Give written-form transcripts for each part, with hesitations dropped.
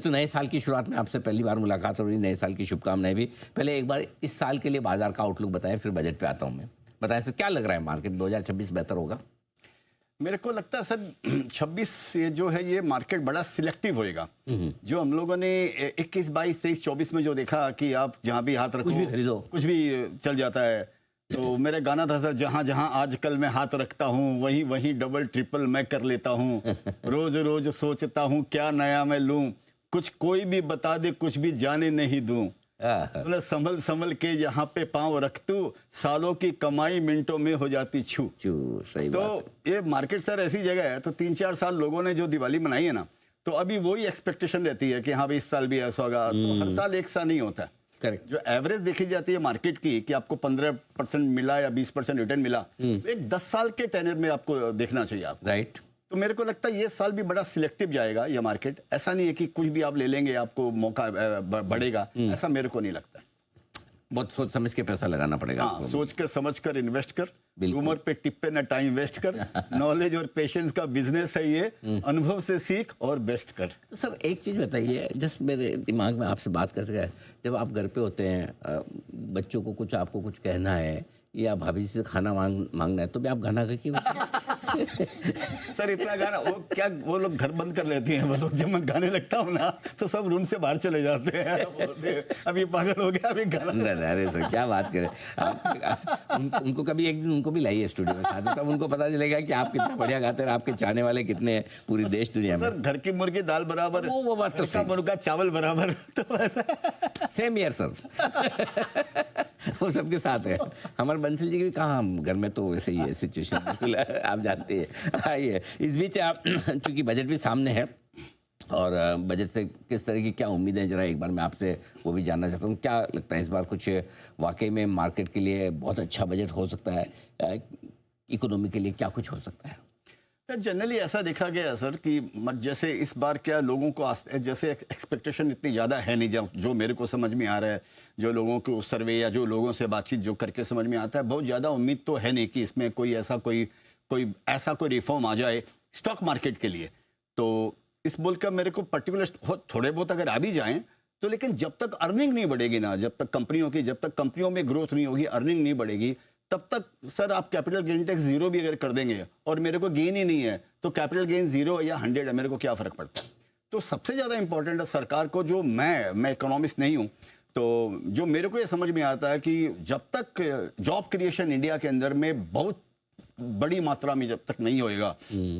तो नए साल की शुरुआत में आपसे पहली बार मुलाकात हो रही, नए साल की शुभकामनाएं भी। पहले एक बार इस साल के लिए बाजार का आउटलुक बताएं, फिर बजट पे आता हूं मैं। बताएं सर, क्या लग रहा है मार्केट 2026 बेहतर होगा? मेरे को लगता है सर 26 ये जो है ये मार्केट बड़ा सिलेक्टिव होएगा। जो हम लोगों ने 21, 22, 23, 24 में जो देखा कि आप जहाँ भी हाथ रखो कुछ भी खरीदो, कुछ भी चल जाता है। तो मेरा गाना था सर, जहाँ जहाँ आजकल मैं हाथ रखता हूँ वहीं वहीं डबल ट्रिपल मैं कर लेता हूँ। रोज रोज सोचता हूँ क्या नया मैं लूँ, कुछ कोई भी बता दे कुछ भी जाने नहीं दूँ। मतलब संभल संभल के यहाँ पे पांव रख तू, सालों की कमाई मिनटों में हो जाती छू। सही तो बात है। ये मार्केट सर ऐसी जगह है, तो 3-4 साल लोगों ने जो दिवाली मनाई है ना, तो अभी वही एक्सपेक्टेशन रहती है कि हाँ भाई इस साल भी ऐसा होगा। तो हर साल एक सा नहीं होता है। करेक्ट। जो एवरेज देखी जाती है मार्केट की कि आपको 15% मिला या 20% रिटर्न मिला, तो एक 10 साल के टेनर में आपको देखना चाहिए आप। राइट। तो मेरे को लगता है ये साल भी बड़ा सिलेक्टिव जाएगा ये मार्केट। ऐसा नहीं है कि कुछ भी आप ले लेंगे आपको मौका बढ़ेगा, ऐसा मेरे को नहीं लगता। बहुत सोच समझ के पैसा लगाना पड़ेगा। हाँ, सोच कर समझ कर इन्वेस्ट कर, रूमर पे टिप्पे ना टाइम वेस्ट कर। नॉलेज और पेशेंस का बिजनेस है ये, अनुभव से सीख और बेस्ट कर। तो सर एक चीज़ बताइए, जस्ट मेरे दिमाग में आपसे बात करते गए, जब आप घर पे होते हैं, बच्चों को कुछ आपको कुछ कहना है या भाभी से खाना मांगना है, तो भी आप गाना गा के सर इतना गाना वो लोग घर बंद कर लेती हैं। वो लोग जब मैं गाने लगता हूँ ना तो सब रूम से बाहर चले जाते हैं। अभी पागल हो गया, अभी गाना। अरे सर क्या बात करें। उनको कभी एक दिन उनको भी लाइए स्टूडियो में साथ, तब उनको पता चलेगा कि आप कितना बढ़िया गाते हैं, आपके चाहने वाले कितने हैं पूरी देश दुनिया में। सर घर की मुर्गी दाल बराबर, वो बात तो सही। मुर्गा चावल बराबर। तो ऐसा सेम ईयर सर। वो सबके साथ है। हमारे बंसल जी की भी कहा, हम घर में तो वैसे ही है सिचुएशन, बिल्कुल आप जानते हैं। आइए इस बीच आप चूंकि बजट भी सामने है और बजट से किस तरह की क्या उम्मीदें हैं, जरा एक बार मैं आपसे वो भी जानना चाहता हूँ। क्या लगता है इस बार कुछ वाकई में मार्केट के लिए बहुत अच्छा बजट हो सकता है, इकोनॉमी के लिए क्या कुछ हो सकता है? जनरली ऐसा देखा गया सर कि जैसे इस बार क्या लोगों को जैसे एक्सपेक्टेशन इतनी ज़्यादा है नहीं, जो मेरे को समझ में आ रहा है, जो लोगों को सर्वे या जो लोगों से बातचीत जो करके समझ में आता है, बहुत ज़्यादा उम्मीद तो है नहीं कि इसमें कोई ऐसा कोई रिफॉर्म आ जाए स्टॉक मार्केट के लिए। तो इस बोलकर मेरे को पर्टिकुलर थोड़े बहुत अगर आ भी जाएँ तो, लेकिन जब तक अर्निंग नहीं बढ़ेगी ना, जब तक कंपनियों में ग्रोथ नहीं होगी, अर्निंग नहीं बढ़ेगी, तब तक सर आप कैपिटल गेन टैक्स 0 भी अगर कर देंगे और मेरे को गेन ही नहीं है, तो कैपिटल गेन 0 या 100 है, मेरे को क्या फर्क पड़ता है। तो सबसे ज़्यादा इंपॉर्टेंट है सरकार को, जो मैं इकोनॉमिस्ट नहीं हूँ, तो जो मेरे को ये समझ में आता है कि जब तक जॉब क्रिएशन इंडिया के अंदर में बहुत बड़ी मात्रा में जब तक नहीं होएगा,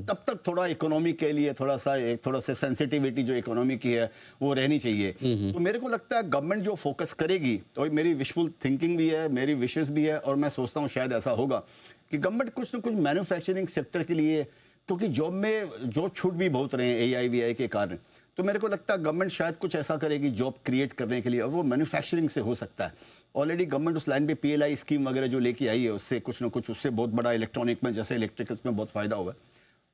तब तक थोड़ा इकोनॉमी के लिए थोड़ा सा सेंसिटिविटी जो इकोनॉमी की है वो रहनी चाहिए। तो मेरे को लगता है गवर्नमेंट जो फोकस करेगी, और मेरी विशफुल थिंकिंग भी है, मेरी विशेस भी है, और मैं सोचता हूँ शायद ऐसा होगा कि गवर्नमेंट कुछ ना कुछ मैन्युफैक्चरिंग सेक्टर के लिए, क्योंकि जॉब में जो छूट भी बहुत रहे हैं AIVI के कारण, तो मेरे को लगता है गवर्नमेंट शायद कुछ ऐसा करेगी जॉब क्रिएट करने के लिए, और वो मैन्युफैक्चरिंग से हो सकता है। ऑलरेडी गवर्नमेंट उस लाइन पे PLI स्कीम वगैरह जो लेके आई है, उससे कुछ ना कुछ, उससे बहुत बड़ा इलेक्ट्रॉनिक में, जैसे इलेक्ट्रिकल्स में बहुत फायदा हुआ है।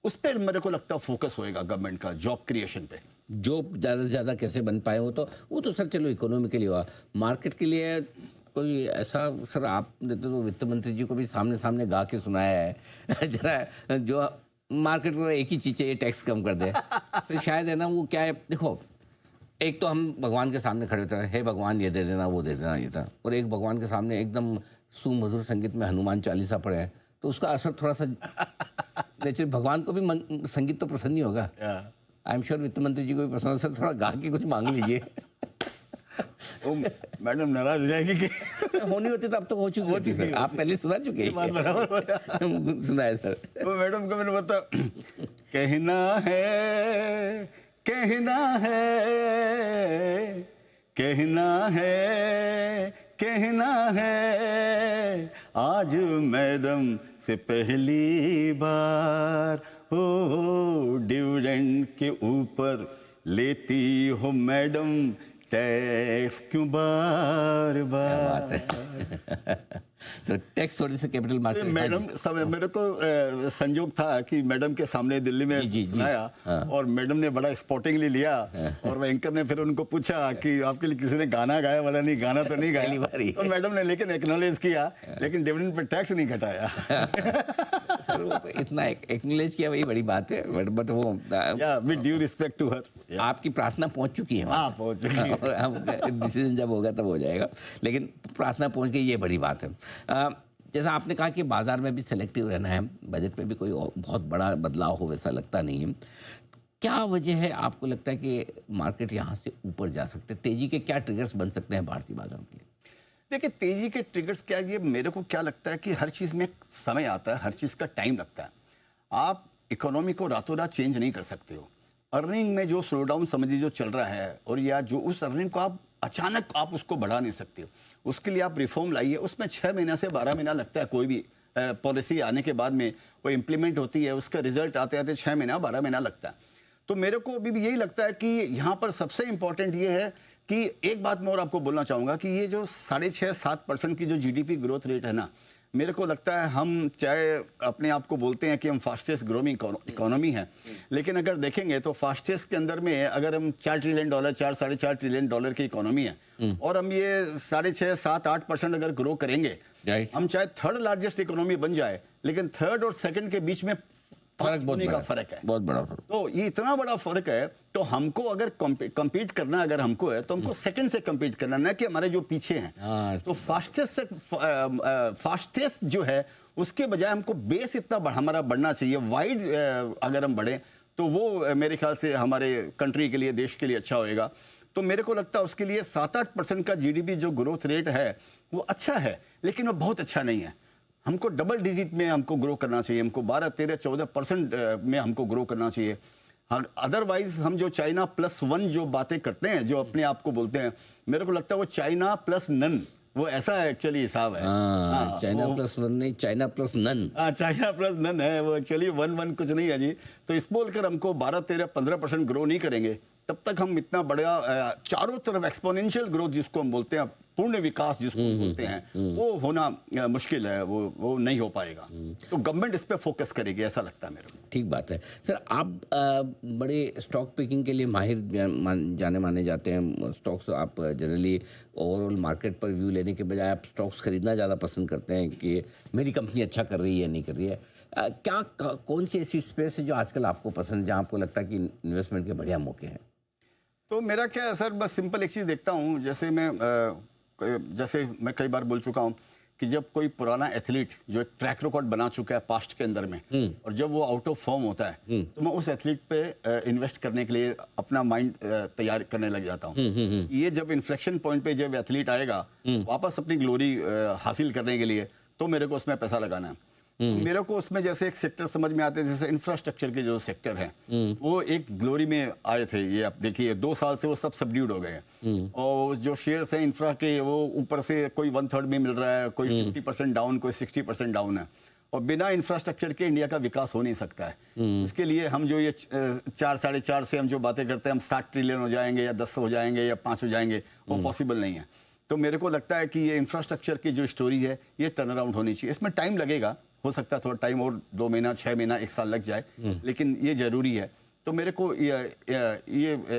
उस पर मेरे को लगता है फोकस होएगा गवर्नमेंट का जॉब क्रिएशन पे। जॉब ज़्यादा से ज़्यादा कैसे बन पाए, वो तो सर चलो इकोनॉमी के लिए हुआ। मार्केट के लिए कोई ऐसा सर आपने तो वित्त मंत्री जी को भी सामने सामने गा के सुनाया है जरा, जो मार्केट को एक ही चीज़ चाहिए, टैक्स कम कर दे। तो शायद है ना, वो क्या है, देखो एक तो हम भगवान के सामने खड़े होते हैं, हे भगवान ये दे देना वो दे देना, ये था, और एक भगवान के सामने एकदम सुमधुर संगीत में हनुमान चालीसा पड़े है, तो उसका असर थोड़ा सा नेचुरल, भगवान को भी संगीत तो पसंद नहीं होगा। आई एम श्योर वित्त मंत्री जी को भी पसंद, सर थोड़ा गा के कुछ मांग लीजिए। मैडम नाराज हो जाएगी कि होनी होती तो अब तो हो चुकी होती सर, आप पहले सुना चुके हैं। बराबर सुनाए सर। तो मैडम को मैंने बता, कहना है कहना है कहना है कहना है, आज मैडम से पहली बार हो डिविडेंड के ऊपर लेती हो मैडम टैक्स क्यों बार बार। क्या बात है। तो टैक्स थोड़ी सी कैपिटल मार्केट। मैडम समय मेरे को संजोग था कि मैडम के सामने दिल्ली में जी। सुनाया, और मैडम ने बड़ा स्पोर्टिंगली लिया, और वो एंकर ने फिर उनको पूछा कि आपके लिए किसी ने गाना गाया, वाला नहीं गाना तो नहीं पहली बार ही। गाया, तो मैडम ने लेकिन एक्नॉलेज किया, लेकिन डिविडेंड पे टैक्स नहीं घटाया। सर वो तो इतना एक्नॉलेज किया, वही बड़ी बात है, बट वो with due respect to her, आपकी प्रार्थना पहुंच चुकी है हाँ पहुंच चुकी है। और हम डिसीजन जब होगा तब हो जाएगा, लेकिन प्रार्थना पहुंच गई, ये बड़ी बात है। जैसा आपने कहा कि बाजार में भी सेलेक्टिव रहना है, बजट में भी कोई बहुत बड़ा बदलाव हो वैसा लगता नहीं है। क्या वजह है आपको लगता है कि मार्केट यहाँ से ऊपर जा सकते हैं? तेजी के क्या ट्रिगर्स बन सकते हैं भारतीय बाजारों के लिए? देखिए तेजी के ट्रिगर्स क्या, ये मेरे को क्या लगता है कि हर चीज़ में समय आता है, हर चीज़ का टाइम लगता है। आप इकोनॉमी को रातों रात चेंज नहीं कर सकते हो। अर्निंग में जो स्लो डाउन समझिए जो चल रहा है, और या जो उस अर्निंग को आप अचानक आप उसको बढ़ा नहीं सकते हो, उसके लिए आप रिफॉर्म लाइए। उसमें 6 महीना से 12 महीना लगता है, कोई भी पॉलिसी आने के बाद में वो इम्प्लीमेंट होती है, उसका रिजल्ट आते आते 6 महीना 12 महीना लगता है। तो मेरे को अभी भी यही लगता है कि यहाँ पर सबसे इम्पोर्टेंट ये है कि एक बात मैं और आपको बोलना चाहूँगा कि ये जो 6.5-7% की जो जीडीपी ग्रोथ रेट है ना, मेरे को लगता है हम चाहे अपने आप को बोलते हैं कि हम फास्टेस्ट ग्रोइंग इकोनॉमी है, लेकिन अगर देखेंगे तो फास्टेस्ट के अंदर में अगर हम $4 ट्रिलियन 4-4.5 ट्रिलियन डॉलर की इकोनॉमी है, और हम ये 6.5-7-8% अगर ग्रो करेंगे, हम चाहे थर्ड लार्जेस्ट इकोनॉमी बन जाए, लेकिन थर्ड और सेकंड के बीच में फर्क फर्क है, बहुत बड़ा फर्क। तो ये इतना बड़ा फर्क है, तो हमको अगर कम्पीट करना अगर हमको है तो हमको सेकंड से कम्पीट करना, ना कि हमारे जो पीछे हैं। तो फास्टेस्ट जो है उसके बजाय हमको बेस इतना हमारा बढ़ना चाहिए, वाइड अगर हम बढ़े तो वो मेरे ख्याल से हमारे कंट्री के लिए, देश के लिए अच्छा होएगा। तो मेरे को लगता है उसके लिए 7-8% का जीडीपी जो ग्रोथ रेट है वो अच्छा है, लेकिन वो बहुत अच्छा नहीं है। हमको डबल डिजिट में हमको ग्रो करना चाहिए, हमको 12-13-14% में हमको ग्रो करना चाहिए। अदरवाइज हम जो चाइना +1 जो बातें करते हैं, जो अपने आप को बोलते हैं, मेरे को लगता है वो चाइना प्लस नन, वो ऐसा एक्चुअली हिसाब है। चाइना +1 नहीं, China plus none. China plus none है वो, एक्चुअली 1 कुछ नहीं है जी। तो इस बोलकर हमको 12-13-15% ग्रो नहीं करेंगे, तब तक हम इतना बड़ा चारों तरफ एक्सपोनेंशियल ग्रोथ जिसको हम बोलते हैं, पूर्ण विकास जिसको हम बोलते हैं, वो होना मुश्किल है, वो नहीं हो पाएगा। तो गवर्नमेंट इस पे फोकस करेगी, ऐसा लगता है मेरे को। ठीक बात है सर। आप बड़े स्टॉक पिकिंग के लिए माहिर जाने माने जाते हैं। स्टॉक्स आप जनरली ओवरऑल मार्केट पर व्यू लेने के बजाय आप स्टॉक्स खरीदना ज़्यादा पसंद करते हैं कि मेरी कंपनी अच्छा कर रही है नहीं कर रही है। कौन सी ऐसी स्पेस है जो आजकल आपको पसंद है, जहाँ आपको लगता है कि इन्वेस्टमेंट के बढ़िया मौके हैं? तो मेरा क्या है सर, बस सिंपल एक चीज़ देखता हूँ, जैसे मैं कई बार बोल चुका हूँ कि जब कोई पुराना एथलीट जो एक ट्रैक रिकॉर्ड बना चुका है पास्ट के अंदर में, और जब वो आउट ऑफ फॉर्म होता है, तो मैं उस एथलीट पे इन्वेस्ट करने के लिए अपना माइंड तैयार करने लग जाता हूँ। ये जब इन्फ्लेक्शन पॉइंट पे जब एथलीट आएगा वापस अपनी ग्लोरी हासिल करने के लिए, तो मेरे को उसमें पैसा लगाना है। मेरे को उसमें जैसे एक सेक्टर समझ में आते हैं, जैसे इंफ्रास्ट्रक्चर के जो सेक्टर हैं, वो एक ग्लोरी में आए थे। ये आप देखिए 2 साल से वो सब सबड्यूड हो गए हैं, और जो शेयर्स हैं इंफ्रा के, वो ऊपर से कोई 1/3 में मिल रहा है, कोई 50% डाउन, कोई 60% डाउन है। और बिना इंफ्रास्ट्रक्चर के इंडिया का विकास हो नहीं सकता है। इसके लिए हम जो ये 4-4.5 से हम जो बातें करते हैं, हम 60 ट्रिलियन हो जाएंगे या 10 हो जाएंगे या 5 हो जाएंगे, वो पॉसिबल नहीं है। तो मेरे को लगता है कि ये इंफ्रास्ट्रक्चर की जो स्टोरी है, ये टर्न अराउंड होनी चाहिए। इसमें टाइम लगेगा, हो सकता है थोड़ा टाइम और 2 महीना, 6 महीना, 1 साल लग जाए, लेकिन ये जरूरी है। तो मेरे को ये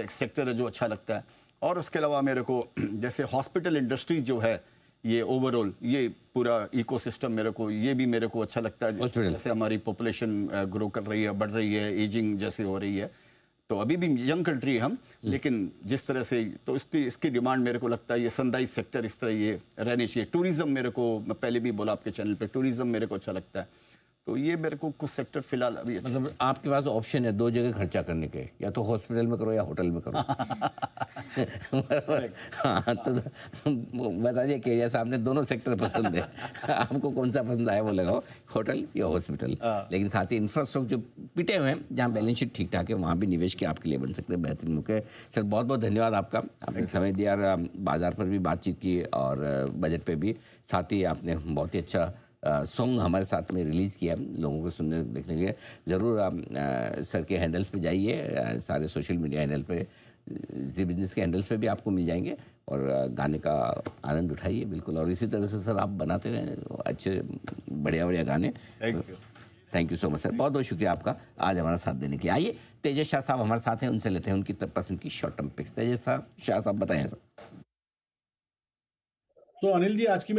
एक सेक्टर है जो अच्छा लगता है। और उसके अलावा मेरे को जैसे हॉस्पिटल इंडस्ट्री जो है, ये ओवरऑल ये पूरा इकोसिस्टम मेरे को अच्छा लगता है। जैसे हमारी पॉपुलेशन ग्रो कर रही है, बढ़ रही है, एजिंग जैसे हो रही है, तो अभी भी यंग कंट्री है हम, लेकिन जिस तरह से, तो इसकी डिमांड मेरे को लगता है ये सनराइज सेक्टर इस तरह ये रहनी चाहिए। टूरिज्म मेरे को, मैं पहले भी बोला आपके चैनल पे, टूरिज्म मेरे को अच्छा लगता है। तो ये मेरे को कुछ सेक्टर फिलहाल अभी अच्छा। मतलब आपके पास ऑप्शन है 2 जगह खर्चा करने के, या तो हॉस्पिटल में करो या होटल में करो। हाँ, तो बता दिए केडिया साहब ने, दोनों सेक्टर पसंद है। आपको कौन सा पसंद आया वो लगाओ, होटल या हॉस्पिटल। लेकिन साथ ही इंफ्रास्ट्रक्चर जो पिटे हुए हैं, जहाँ बैलेंस शीट ठीक ठाक है, वहाँ भी निवेश के आपके लिए बन सकते हैं बेहतरीन मौके। सर बहुत बहुत धन्यवाद आपका, आपने समय दिया, बाजार पर भी बातचीत की और बजट पे भी। साथ ही आपने बहुत ही अच्छा सॉन्ग हमारे साथ में रिलीज़ किया लोगों को सुनने देखने के लिए। ज़रूर आप सर के हैंडल्स पे जाइए, सारे सोशल मीडिया हैंडल पे जी बिजनेस के हैंडल्स पे भी आपको मिल जाएंगे, और गाने का आनंद उठाइए बिल्कुल, और इसी तरह से सर आप बनाते रहें अच्छे बढ़िया बढ़िया गाने। Thank you. Thank you so much sir, बहुत बहुत शुक्रिया आपका आज हमारा साथ देने के लिए। आइए तेजस शाह साहब हमारे साथ हैं, उनसे लेते हैं उनकी पसंद की शॉर्ट टर्म पिक्स। तेजस साहब, शाह साहब बताएं सर। तो अनिल जी, आज की